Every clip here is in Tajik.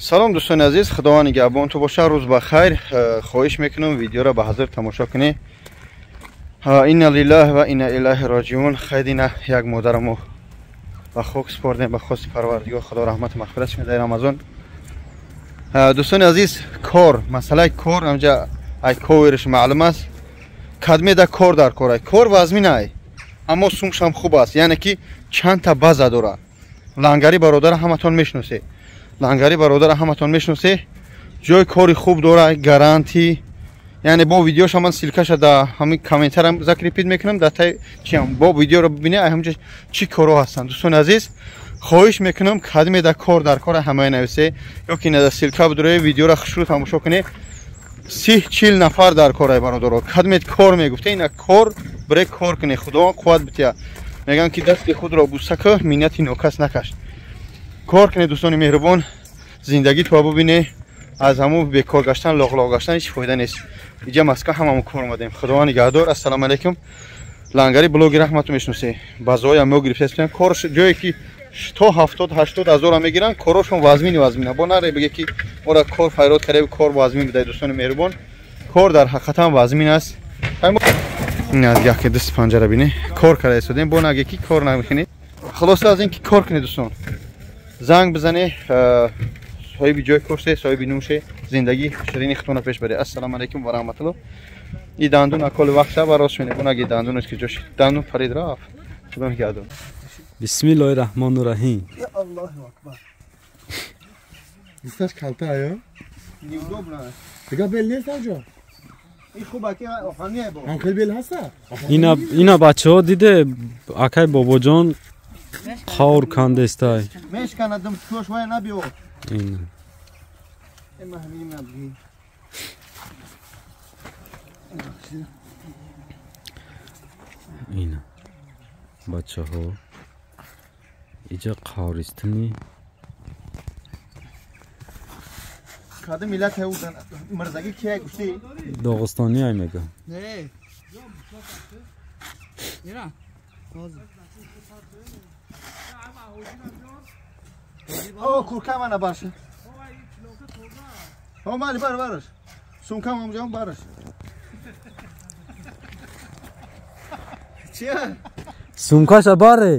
салом дӯстони азиз, худованд нигаҳбон ту боша. рӯз ба хайр. хоҳиш мекунам видеоро ба ҳазир тамошо кунед. инна лиллаҳи ва инна илайҳи роҷиун. хайдина як модараму ба хок спордем, ба хоси парвардигор худо раҳмату мағфиратш медаҳад рамазон. дӯстони азиз, кор масъалаи кор амҷа ай ковериш маълум аст. кадмеда кор дар кор ай кор вазмин ай, аммо сумшам хуб аст, яъне ки чандта база дорад. лангари бародара ҳаматон мешиносед. лангари бародара ҳаматон мешиносед. ҷои кори хуб дорад, гарантӣ. яъне бо видеоша ман силкаша да ҳамин комментарам закрепид мекунам, да тай чиам бо видеоро бибинед ай ҳамҷа чӣ корҳо ҳастанд. дӯстони азиз, хоҳиш мекунам кадмеда кор дар кора ҳамаи нависед, ёки нада силка бидуред видеоро хушрӯ тамошо кунед. 30-40 нафар дар кор ай бародаро. кадмед кор мегуфте, ина кор бире кор кунед. худованд қувват бития. мегӯям ки дасти худро буса ку миннати нокас накаш. кор кунед дӯстони меҳрубон, зиндагитро бубинед. аз ҳамун бекор гаштан, лоғлоқ гаштан ҳеҷ фоида нест. иҷа Москва ҳамамон кор омадем. худованд нигаҳдор. ассалому алайкум. лангари блоги раҳмату мешиносед. базоя мо гирифтем корш ҷое ки 170-80 ҳазор мегиранд. корошон вазмина. бо наре биге ки ора кор файрод кареб кор вазмин бидаед. дӯстони меҳрубон, кор дар ҳақиқатан вазмин аст. ин аз яке дисти панҷара бинед. кор карда истодем, бо наге ки кор намекунед. хулоса аз ин ки кор кунед дӯстон. занг бизанед, соҳиби ҷой коште, соҳиби нӯше, зиндагӣ ширини хитона пеш баред. ассалому алайкум ва раҳматуллоҳ. и дандун аколи вақта барос мене. бо наге дандунест ки ҷош дандун парид рафт. худо нигҳдор. Bismillahi Rahmanir Rahim. Ya Allahu Akbar. Istаш kalta ayo? Неудобно. Diga belli savjo. این خوبه که آهنیه با. Ankel bel hasa. Ina bachehо диде акай бобоҷон қавр кандестай. мешканадам кош вай набио. Ина. Эма ҳамин набги. Ина. Бачаҳо иҷа қавристани кадом миллат ҳавудан мирзаги кия гушти? доғистони ай мегӯям. Не. Ира. О, курка мана барша. О, мали бараш. Сумкам амҷам бараш. Чия? Сумкаша баре.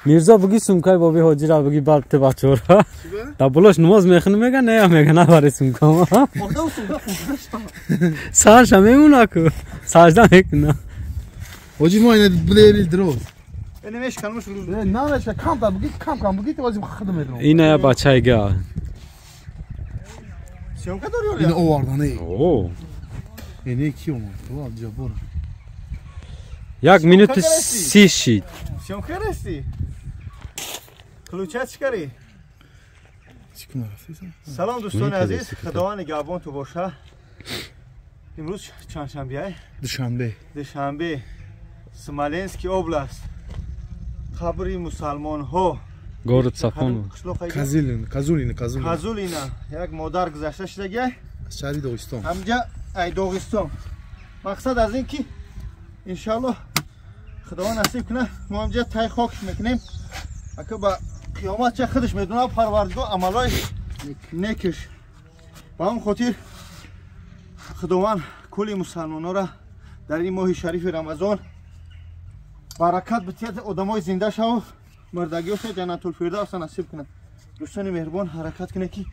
Мирзо буги сумкай боби ҳоҷира буги барте бачора. Да булош намоз мехони мега не мега набари сумкама. Сарша мемуна ку. Сажда мекуна. Hoji mo ina bleri dro. Ene meshkanmuş ruz. Na meshka kam bugi hoji khadam edro. Ина я бачайга. Syomka doriyor ya. Ina o vardan ey. О. Ene ki o mo. Tuva jabor. Як минути 30 шид. Syomka resti. Ключа чикари. Чикна расиса. Салом дӯстони азиз, худованд нигаҳбон ту боша. имрӯз чандшанбе? душанбе. Смоленский област. қабри мусалмонҳо. Город Сафон. Казулина. Як модар гузашта шудага. Шаҳри Доғистон. Ҳамҷа ай Доғистон. мақсад аз ин ки иншоаллоҳ худованд насиб куна мо ҳамҷа тай хокш мекунем. ака ба қиёмат ча худаш медонад парвардигор амалҳои некиш. ба ҳамин хотир худованд кулли мусалмононро дар ин моҳи шарифи рамазон баракат битиҳад, одамои зинда шаву мурдагиёшо ҷаннатулфирдавса насиб кунад. дӯстони меҳрубон ҳаракат кунед ки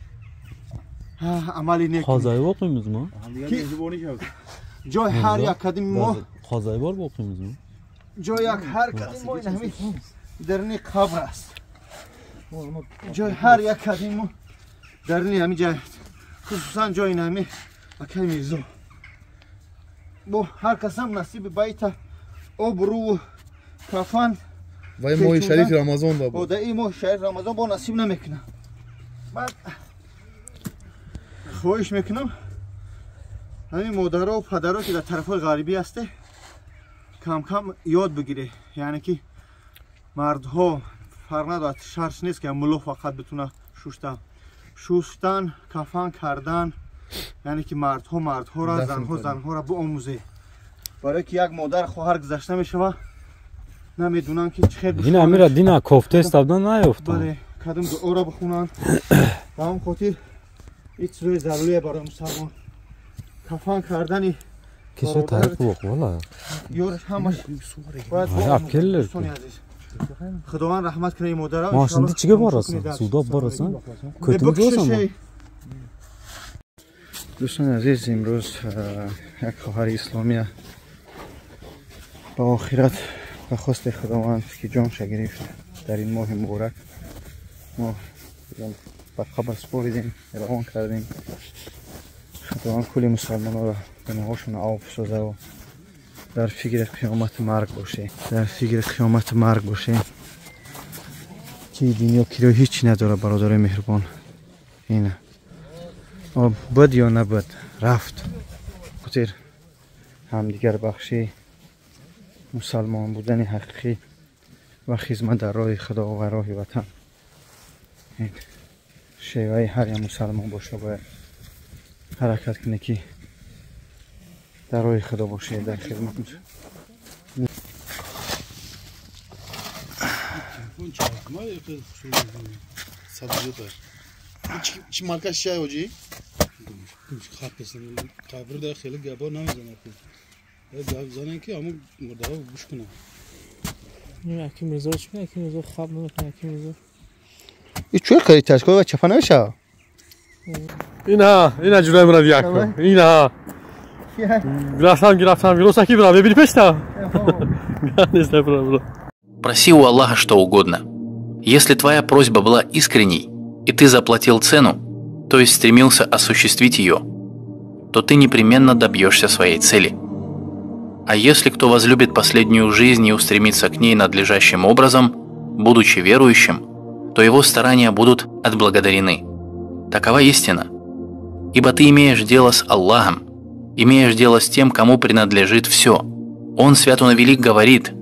амали нек Қозай боқимиз мо? ҷои ҳар як кадими мо Қозай бор боқимиз мо? ҷои як ҳар кадими мо ин ҳамин дарини қабр аст. ҷои ҳар як кадими мо дарини ҳамин ҷай, хусусан ҷои ин ҳамин акай мирзо. бо ҳар касам насиби байта обрӯ кафан Вай моҳи шарифи Рамазон да бо. да ин моҳи шарифи Рамазон бо насиб намекунам. баъд хоҳиш мекунам ҳамин модаро падаро ки дар тарафҳои ғарбӣ ҳасте кам ёд бигире. яъне ки мардҳо фарқ надорад, шарт нест ки мулло фақат битуна шустан, кафан кардан, яъне ки мардҳоро занҳоро биомӯзед. барое ки як модар хоҳар гузашта мешава, نمیدونن که چه خیر این امیر دینا کوفته استادن نیافتن بله کدام دعا بخونن و هم خاطر هیچ روی ضروریه برای مسلمان کفن کردنی کسی طرف بخ والا یورش همش باید اپکل خداوند رحمت کنه مادر ماشین چیگه باراسن سودا باراسن کتون جوزم دوستان عزیز امروز یک خواهر اسلامی با آخرت به خواست خداوند که جانش گرفت در این ماه مبارک ما به قبر سپردیم روان کردیم خداوند کل مسلمان را گناهاشون عفو سازه و در فکر قیامت مرگ باشه که دنیا کرای هیچی نداره برادر مهربان اینه بد یا نبد رفت خاطر همدیگر بخشی مسلمان بودن حقیقی و خدمت در راه خدا و راه وطن این شیوه هر یک مسلمان باشه باید حرکت کنه که در راه خدا باشه در خدمت چی مالکش چیه اوجی؟ خطسن قبر در خیلی گبار نمیزنه که زنن که همون مرده ها بوش کنه این اکی مزارش کنه اکی مزار خواب نمیکنه اکی مزار این چوی کاری تشکایی و چپا نمیشه اینا جلوی من بیاک کن اینا گرفتم вирусаки брал бери пешта Проси у Аллаха что угодно. Если твоя просьба была искренней, и ты заплатил цену, то есть стремился осуществить ее, то ты непременно добьешься своей цели. А если кто возлюбит последнюю жизнь и устремится к ней надлежащим образом, будучи верующим, то его старания будут отблагодарены. Такова истина. Ибо ты имеешь дело с Аллахом, имеешь дело с тем, кому принадлежит все. Он, свят он и велик, говорит: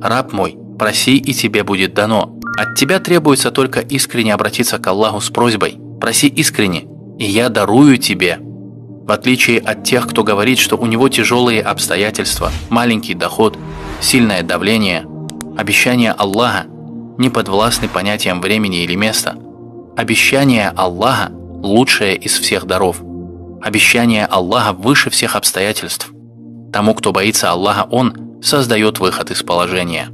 «Раб мой, проси, и тебе будет дано». От тебя требуется только искренне обратиться к Аллаху с просьбой. Проси искренне, и я дарую тебе. В отличие от тех, кто говорит, что у него тяжелые обстоятельства, маленький доход, сильное давление, обещания Аллаха не подвластны понятиям времени или места. Обещание Аллаха лучшее из всех даров. Обещание Аллаха выше всех обстоятельств. Тому, кто боится Аллаха, Он создает выход из положения.